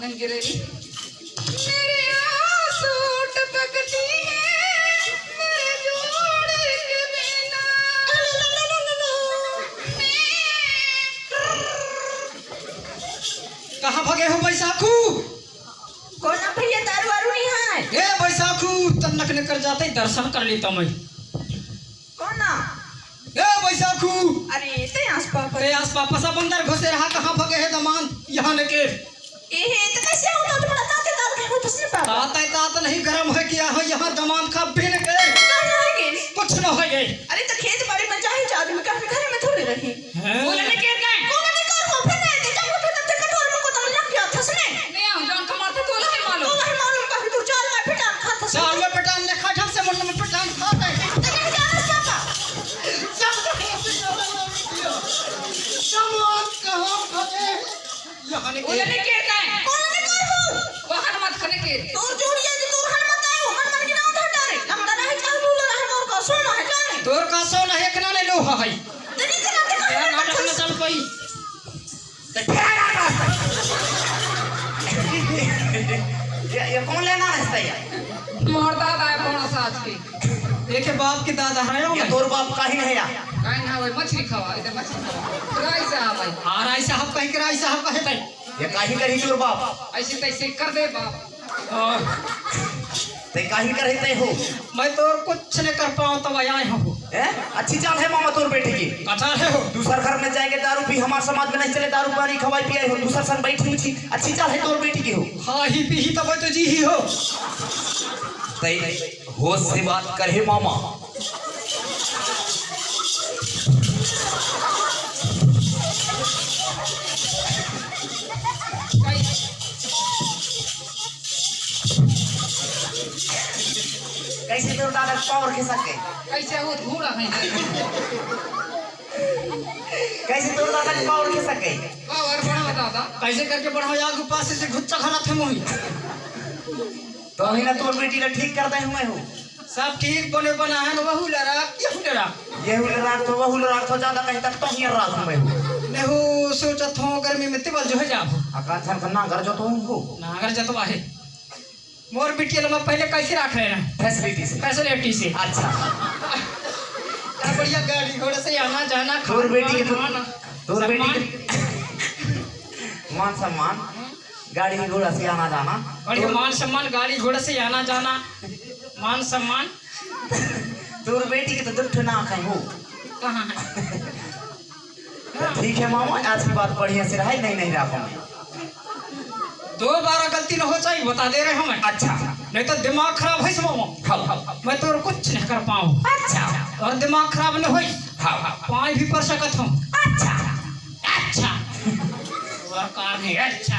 कहीं गिरेगी। मेरे आंसू टपकती है मेरे जोड़े के बिना। कहाँ भगे हो बैसाखू? कौन भैया दारू वारू नहीं है? ए बैसाखू तन्नक ने कर जाते दर्शन कर लेता मैं। कौन? ए बैसाखू अरे ते आसपास अरे आस पापा सब अंदर घुसे रहा। कहाँ भगे है दमान यहाँ लेके? ये तो कैसे होता तुम्हारा ताते दाल के हो तुसने पापा? तात नहीं गरम है किया है यहाँ दमान खा बिन के कहां है गे? कुछ न है ये। अरे तो खेत बाड़ी में चाहे आदमी का घर में थोड़ी रही। बोलने के गए कौन नहीं कर को फिर नहीं दे जब तो तब कटोर में को तो लग गया थसने। नहीं हम जान कमाते तो नहीं मालूम। तो नहीं मालूम का तू चाल में पिटान खा थस। चाल में पटान ने खा ढंग से मुंड में पटान खा गए। तो नहीं जाना पापा। दमान कहाँ भगे यहाँ लेके? बोलने के गए कौन नहीं कर हो? वाहन मत करने के। तू जोड़िए जो तू हन मत आयो मन मन के ना उठा डाले। लगता नहीं चाल बोल रहा है मोर को सुनो है जाने। तोर का सो न है ना ले लो है। तेरी तरह के तेरा नाटक न चल पाई। ये कौन लेना है सही? मोर दादा है पौना साज के। देखे बाप के दादा है ये तोर बाप का ही नहीं है। काहे ना होय मछली खावा इधर मछली खावा। राय से आ भाई आ राय साहब कहीं के राय साहब कहे भाई ये काहे करी तोर बाप? ऐसे तैसे कर दे बाप। ते काहे करते हो? मैं तो कुछ नहीं कर पाऊँ तो आया हूँ। अच्छी चाल है मामा तोर बेटे की। कथा है हो दूसर घर में जाएंगे दारू पी हमारे समाज में नहीं चले दारू पानी खवाई पियाई हो दूसर संग बैठी हुई अच्छी चाल है तोर बेटी की हो। हाँ ही पी ही तब तो जी ही हो। तई होश से बात करे मामा। कैसे तोर दादा पावर के सके? कैसे हो घूरा है कैसे तोर दादा पावर के सके? पावर बड़ा दादा कैसे करके बढ़ाओ आग पास से घुच्चा खाना थे मोही। तो ही ना तोर बेटी ने ठीक कर दे हुए हो। सब ठीक बने बना है वहू लड़ा क्या लड़ा ये हुल रात तो वहुल रात तो ज्यादा कहीं तक तो ही रात में हो। नेहू सोचत हो गर्मी में तिबल जो है जाओ आकाश करना घर जो तो हो नागर जतवा है। मोर बिटिया मैं पहले कैसे रख रहे हैं फैसिलिटी से। अच्छा बढ़िया गाड़ी घोड़े से आना जाना तोर बेटी खाना तोर बेटी मान सम्मान गाड़ी घोड़ा से आना जाना बढ़िया मान सम्मान गाड़ी घोड़े से आना जाना मान सम्मान। तोर बेटी के तो दुख ना कहीं हो। कहाँ है? ठीक है मामा आज की बात बढ़िया से रहा नहीं रहा पाऊंगा। दोबारा गलती न हो चाहिए बता दे रहे हमें। अच्छा नहीं तो दिमाग खराब है मामा। मैं तो कुछ नहीं कर पाऊँ। अच्छा और दिमाग खराब न हो पाँच भी पढ़ सकत हूँ। अच्छा अच्छा कार है अच्छा